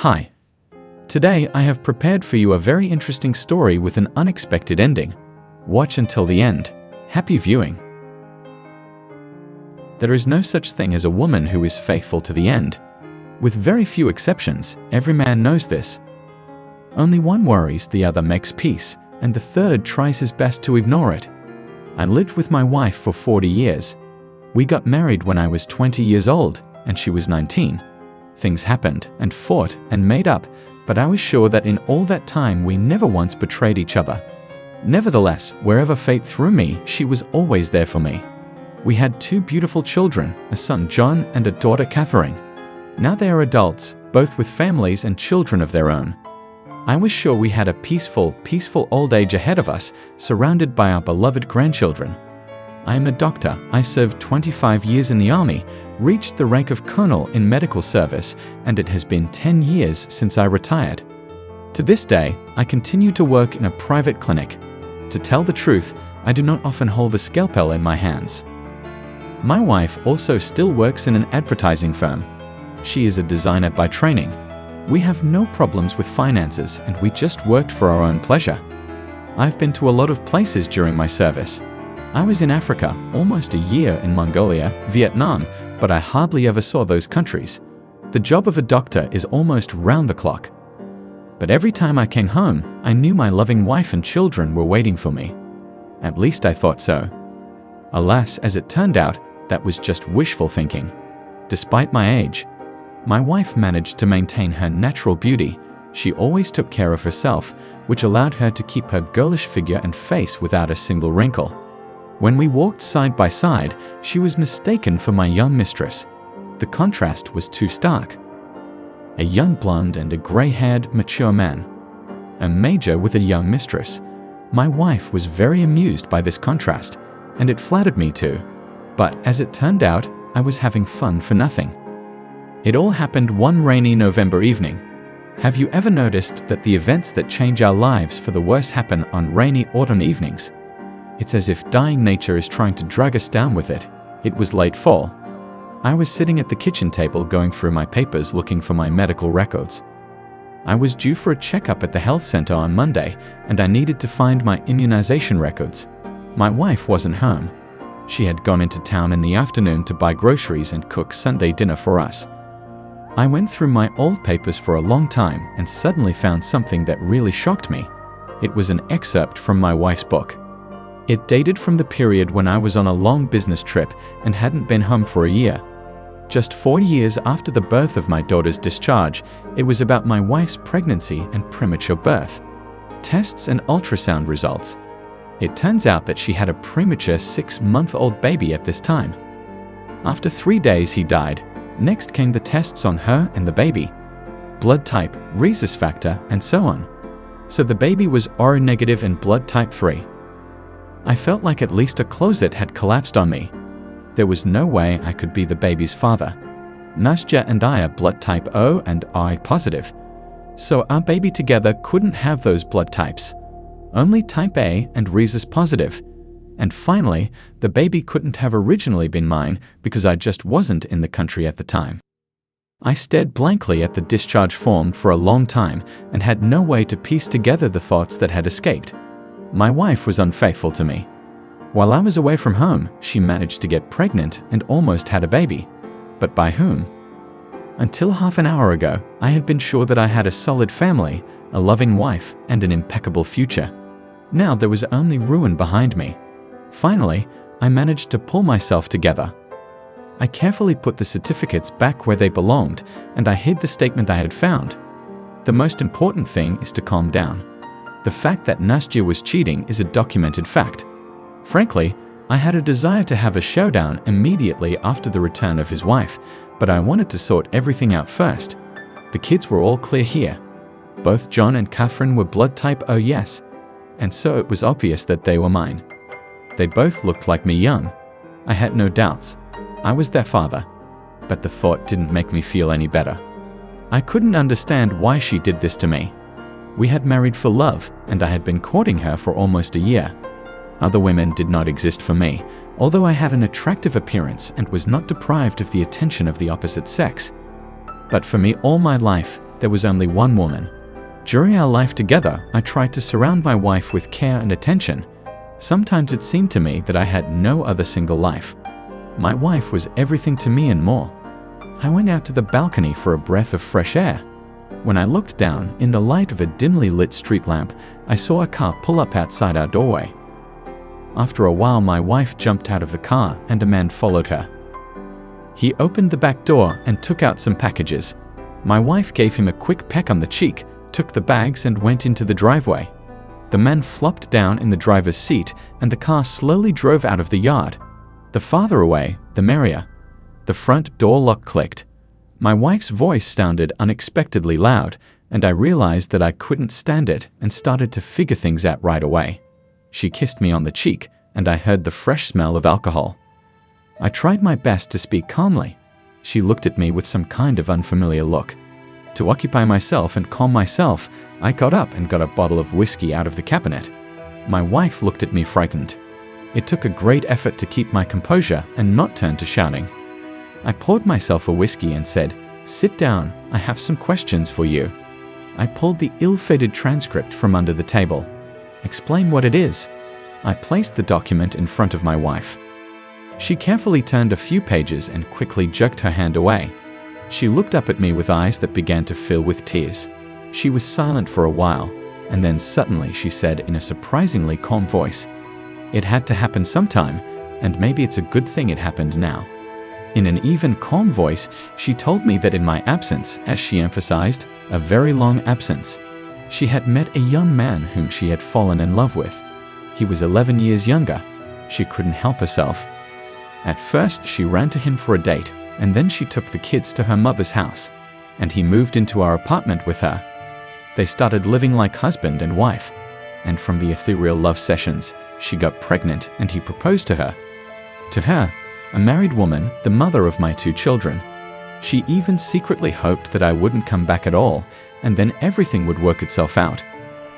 Hi. Today I have prepared for you a very interesting story with an unexpected ending. Watch until the end. Happy viewing. There is no such thing as a woman who is faithful to the end. With very few exceptions, every man knows this. Only one worries, the other makes peace, and the third tries his best to ignore it. I lived with my wife for 40 years. We got married when I was 20 years old, and she was 19. Things happened and fought and made up, but I was sure that in all that time we never once betrayed each other. Nevertheless, wherever fate threw me, she was always there for me. We had two beautiful children, a son John and a daughter Catherine. Now they are adults, both with families and children of their own. I was sure we had a peaceful old age ahead of us, surrounded by our beloved grandchildren. I am a doctor. I served 25 years in the army, reached the rank of colonel in medical service, and it has been 10 years since I retired. To this day, I continue to work in a private clinic. To tell the truth, I do not often hold a scalpel in my hands. My wife also still works in an advertising firm. She is a designer by training. We have no problems with finances, and we just worked for our own pleasure. I've been to a lot of places during my service. I was in Africa, almost a year in Mongolia, Vietnam, but I hardly ever saw those countries. The job of a doctor is almost round the clock. But every time I came home, I knew my loving wife and children were waiting for me. At least I thought so. Alas, as it turned out, that was just wishful thinking. Despite my age, my wife managed to maintain her natural beauty. She always took care of herself, which allowed her to keep her girlish figure and face without a single wrinkle. When we walked side by side, she was mistaken for my young mistress. The contrast was too stark. A young blonde and a gray-haired, mature man. A major with a young mistress. My wife was very amused by this contrast, and it flattered me too. But as it turned out, I was having fun for nothing. It all happened one rainy November evening. Have you ever noticed that the events that change our lives for the worse happen on rainy autumn evenings? It's as if dying nature is trying to drag us down with it. It was late fall. I was sitting at the kitchen table going through my papers looking for my medical records. I was due for a checkup at the health center on Monday, and I needed to find my immunization records. My wife wasn't home. She had gone into town in the afternoon to buy groceries and cook Sunday dinner for us. I went through my old papers for a long time and suddenly found something that really shocked me. It was an excerpt from my wife's book. It dated from the period when I was on a long business trip and hadn't been home for a year. Just 4 years after the birth of my daughter's discharge, it was about my wife's pregnancy and premature birth. Tests and ultrasound results. It turns out that she had a premature 6-month-old baby at this time. After 3 days, he died. Next came the tests on her and the baby. Blood type, rhesus factor, and so on. So the baby was O negative and blood type 3. I felt like at least a closet had collapsed on me. There was no way I could be the baby's father. Nastya and I are blood type O and I positive. So our baby together couldn't have those blood types. Only type A and rhesus positive. And finally, the baby couldn't have originally been mine because I just wasn't in the country at the time. I stared blankly at the discharge form for a long time and had no way to piece together the thoughts that had escaped. My wife was unfaithful to me. While I was away from home, she managed to get pregnant and almost had a baby. But by whom? Until half an hour ago, I had been sure that I had a solid family, a loving wife, and an impeccable future. Now there was only ruin behind me. Finally, I managed to pull myself together. I carefully put the certificates back where they belonged, and I hid the statement I had found. The most important thing is to calm down. The fact that Nastya was cheating is a documented fact. Frankly, I had a desire to have a showdown immediately after the return of his wife, but I wanted to sort everything out first. The kids were all clear here. Both John and Catherine were blood type O yes, and so it was obvious that they were mine. They both looked like me young. I had no doubts. I was their father. But the thought didn't make me feel any better. I couldn't understand why she did this to me. We had married for love, and I had been courting her for almost a year. Other women did not exist for me, although I had an attractive appearance and was not deprived of the attention of the opposite sex. But for me all my life, There was only one woman. During our life together, I tried to surround my wife with care and attention. Sometimes it seemed to me that I had no other single life. My wife was everything to me and more. I went out to the balcony for a breath of fresh air. When I looked down, in the light of a dimly lit street lamp, I saw a car pull up outside our doorway. After a while, my wife jumped out of the car and a man followed her. He opened the back door and took out some packages. My wife gave him a quick peck on the cheek, took the bags and went into the driveway. The man flopped down in the driver's seat and the car slowly drove out of the yard. The farther away, the merrier. The front door lock clicked. My wife's voice sounded unexpectedly loud, and I realized that I couldn't stand it and started to figure things out right away. She kissed me on the cheek, and I heard the fresh smell of alcohol. I tried my best to speak calmly. She looked at me with some kind of unfamiliar look. To occupy myself and calm myself, I got up and got a bottle of whiskey out of the cabinet. My wife looked at me frightened. It took a great effort to keep my composure and not turn to shouting. I poured myself a whiskey and said, "Sit down, I have some questions for you." I pulled the ill-fated transcript from under the table. "Explain what it is." I placed the document in front of my wife. She carefully turned a few pages and quickly jerked her hand away. She looked up at me with eyes that began to fill with tears. She was silent for a while, and then suddenly she said in a surprisingly calm voice, "It had to happen sometime, and maybe it's a good thing it happened now." In an even calm voice, she told me that in my absence, as she emphasized, a very long absence, she had met a young man whom she had fallen in love with. He was 11 years younger. She couldn't help herself. At first, she ran to him for a date, and then she took the kids to her mother's house, and he moved into our apartment with her. They started living like husband and wife, and from the ethereal love sessions, she got pregnant and he proposed to her. To her, a married woman, the mother of my 2 children. She even secretly hoped that I wouldn't come back at all, and then everything would work itself out.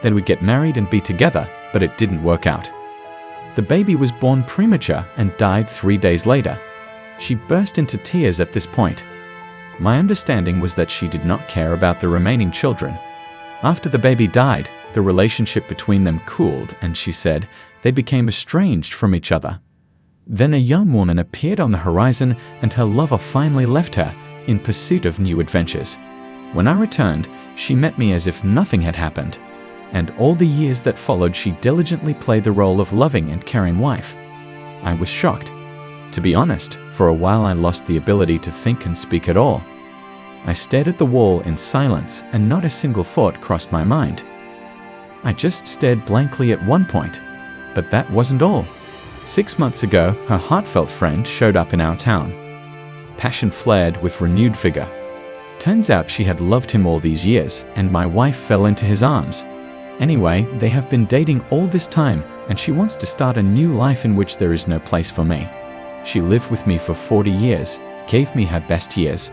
They would get married and be together, but it didn't work out. The baby was born premature and died 3 days later. She burst into tears at this point. My understanding was that she did not care about the remaining children. After the baby died, the relationship between them cooled, and she said they became estranged from each other. Then a young woman appeared on the horizon, and her lover finally left her in pursuit of new adventures. When I returned, she met me as if nothing had happened, and all the years that followed she diligently played the role of loving and caring wife. I was shocked. To be honest, for a while I lost the ability to think and speak at all. I stared at the wall in silence, and not a single thought crossed my mind. I just stared blankly at one point, but that wasn't all. 6 months ago, her heartfelt friend showed up in our town. Passion flared with renewed vigor. Turns out she had loved him all these years, and my wife fell into his arms. Anyway, they have been dating all this time, and she wants to start a new life in which there is no place for me. She lived with me for 40 years, gave me her best years,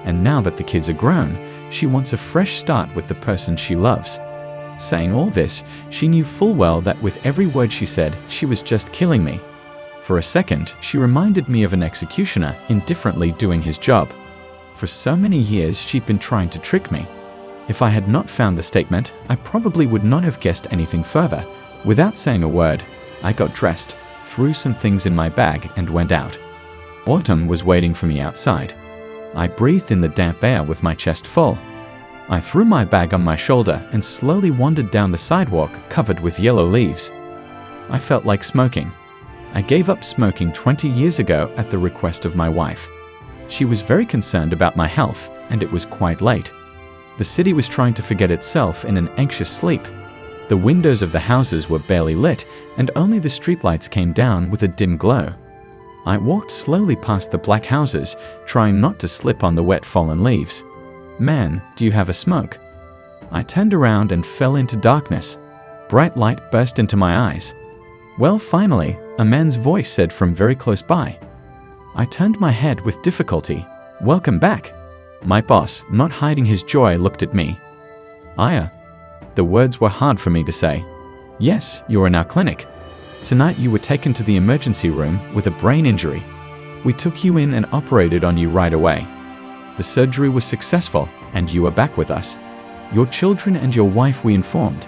and now that the kids are grown, she wants a fresh start with the person she loves. Saying all this, she knew full well that with every word she said, she was just killing me. For a second, she reminded me of an executioner indifferently doing his job. For so many years, she'd been trying to trick me. If I had not found the statement, I probably would not have guessed anything further. Without saying a word, I got dressed, threw some things in my bag, and went out. Autumn was waiting for me outside. I breathed in the damp air with my chest full. I threw my bag on my shoulder and slowly wandered down the sidewalk covered with yellow leaves. I felt like smoking. I gave up smoking 20 years ago at the request of my wife. She was very concerned about my health, and it was quite late. The city was trying to forget itself in an anxious sleep. The windows of the houses were barely lit, and only the streetlights came down with a dim glow. I walked slowly past the black houses, trying not to slip on the wet fallen leaves. "Man, do you have a smoke?" I turned around and fell into darkness. Bright light burst into my eyes. "Well, finally," a man's voice said from very close by. I turned my head with difficulty. "Welcome back." My boss, not hiding his joy, looked at me. "Aya." The words were hard for me to say. "Yes, you're in our clinic. Tonight you were taken to the emergency room with a brain injury. We took you in and operated on you right away. The surgery was successful, and you are back with us. Your children and your wife we informed.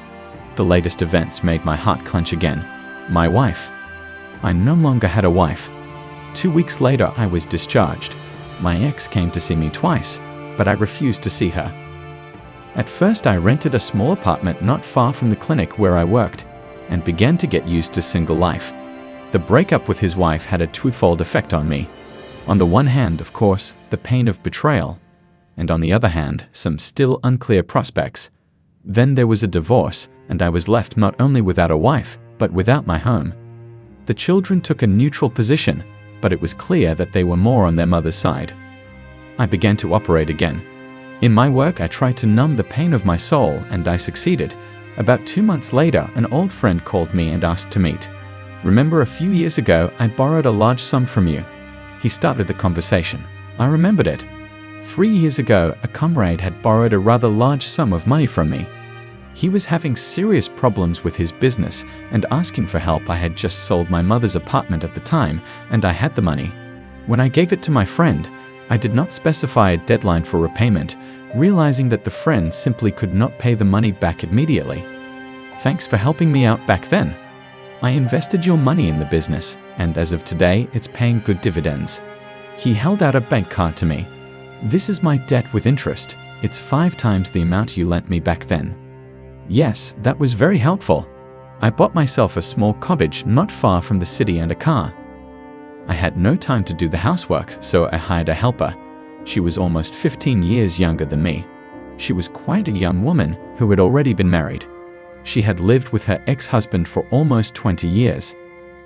The latest events made my heart clench again. My wife. I no longer had a wife. 2 weeks later, I was discharged. My ex came to see me twice, but I refused to see her. At first, I rented a small apartment not far from the clinic where I worked, and began to get used to single life. The breakup with his wife had a twofold effect on me. On the one hand, of course, the pain of betrayal, and on the other hand, some still unclear prospects. Then there was a divorce, and I was left not only without a wife, but without my home. The children took a neutral position, but it was clear that they were more on their mother's side. I began to operate again. In my work, I tried to numb the pain of my soul, and I succeeded. About 2 months later, an old friend called me and asked to meet. Remember, a few years ago, I borrowed a large sum from you. He started the conversation. I remembered it. 3 years ago, a comrade had borrowed a rather large sum of money from me. He was having serious problems with his business and asking for help. I had just sold my mother's apartment at the time, and I had the money. When I gave it to my friend, I did not specify a deadline for repayment, realizing that the friend simply could not pay the money back immediately. Thanks for helping me out back then. I invested your money in the business, and as of today, it's paying good dividends. He held out a bank card to me. This is my debt with interest. It's 5 times the amount you lent me back then. Yes, that was very helpful. I bought myself a small cottage not far from the city and a car. I had no time to do the housework, so I hired a helper. She was almost 15 years younger than me. She was quite a young woman who had already been married. She had lived with her ex-husband for almost 20 years.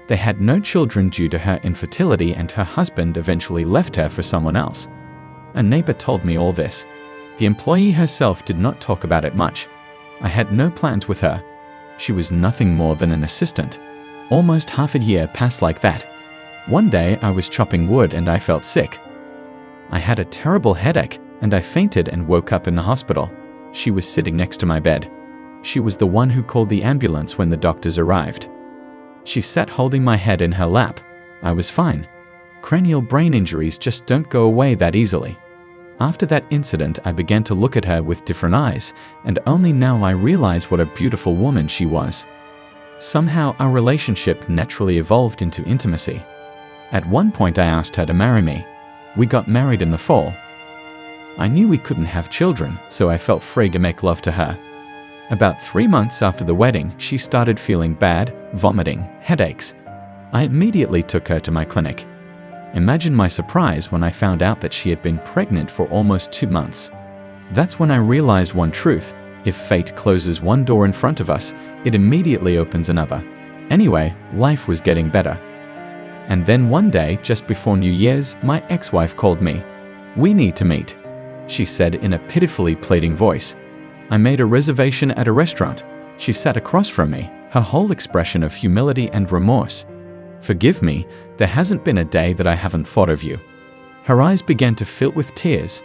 They had no children due to her infertility, and her husband eventually left her for someone else. A neighbor told me all this. The employee herself did not talk about it much. I had no plans with her. She was nothing more than an assistant. Almost half a year passed like that. One day I was chopping wood and I felt sick. I had a terrible headache and I fainted and woke up in the hospital. She was sitting next to my bed. She was the one who called the ambulance when the doctors arrived. She sat holding my head in her lap. I was fine. Cranial brain injuries just don't go away that easily. After that incident, I began to look at her with different eyes, and only now I realize what a beautiful woman she was. Somehow, our relationship naturally evolved into intimacy. At one point, I asked her to marry me. We got married in the fall. I knew we couldn't have children, so I felt free to make love to her. About 3 months after the wedding, she started feeling bad, vomiting, headaches. I immediately took her to my clinic. Imagine my surprise when I found out that she had been pregnant for almost 2 months. That's when I realized one truth: if fate closes one door in front of us, it immediately opens another. Anyway, life was getting better. And then one day, just before New Year's, my ex-wife called me. "We need to meet," she said in a pitifully pleading voice. I made a reservation at a restaurant. She sat across from me, her whole expression of humility and remorse. "Forgive me, there hasn't been a day that I haven't thought of you." Her eyes began to fill with tears.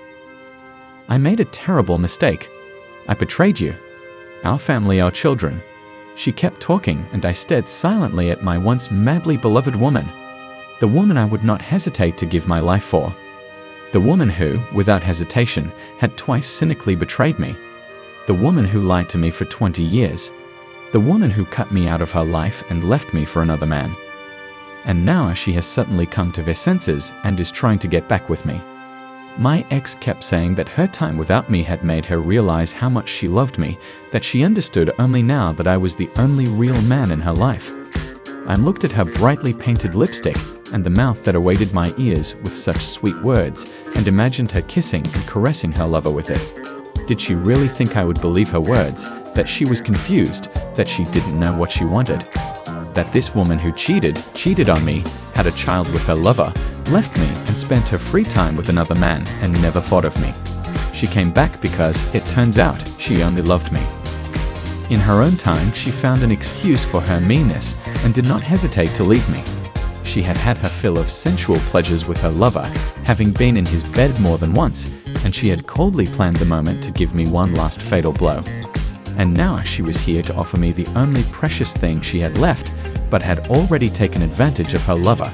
"I made a terrible mistake. I betrayed you. Our family, our children." She kept talking, and I stared silently at my once madly beloved woman. The woman I would not hesitate to give my life for. The woman who, without hesitation, had twice cynically betrayed me. The woman who lied to me for 20 years. The woman who cut me out of her life and left me for another man. And now she has suddenly come to her senses and is trying to get back with me. My ex kept saying that her time without me had made her realize how much she loved me, that she understood only now that I was the only real man in her life. I looked at her brightly painted lipstick and the mouth that awaited my ears with such sweet words, and imagined her kissing and caressing her lover with it. Did she really think I would believe her words, that she was confused, that she didn't know what she wanted? That this woman who cheated on me, had a child with her lover, left me and spent her free time with another man and never thought of me. She came back because, it turns out, she only loved me. In her own time, she found an excuse for her meanness and did not hesitate to leave me. She had had her fill of sensual pleasures with her lover, having been in his bed more than once, and she had coldly planned the moment to give me one last fatal blow. And now she was here to offer me the only precious thing she had left, but had already taken advantage of her lover.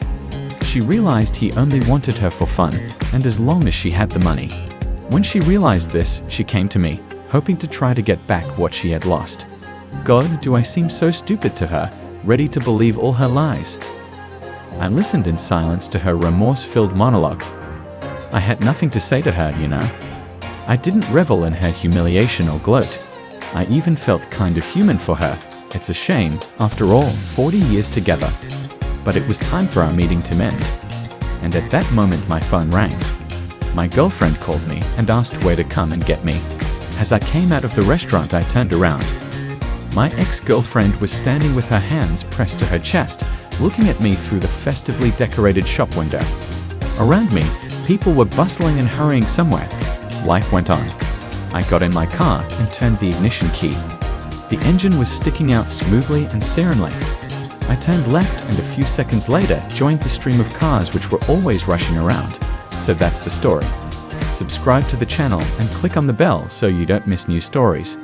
She realized he only wanted her for fun, and as long as she had the money. When she realized this, she came to me, hoping to try to get back what she had lost. God, do I seem so stupid to her, ready to believe all her lies? I listened in silence to her remorse-filled monologue. I had nothing to say to her, you know. I didn't revel in her humiliation or gloat. I even felt kind of human for her. It's a shame, after all, 40 years together. But it was time for our meeting to mend. And at that moment my phone rang. My girlfriend called me and asked where to come and get me. As I came out of the restaurant, I turned around. My ex-girlfriend was standing with her hands pressed to her chest, looking at me through the festively decorated shop window. Around me, people were bustling and hurrying somewhere. Life went on. I got in my car and turned the ignition key. The engine was sticking out smoothly and serenely. I turned left and a few seconds later joined the stream of cars which were always rushing around. So that's the story. Subscribe to the channel and click on the bell so you don't miss new stories.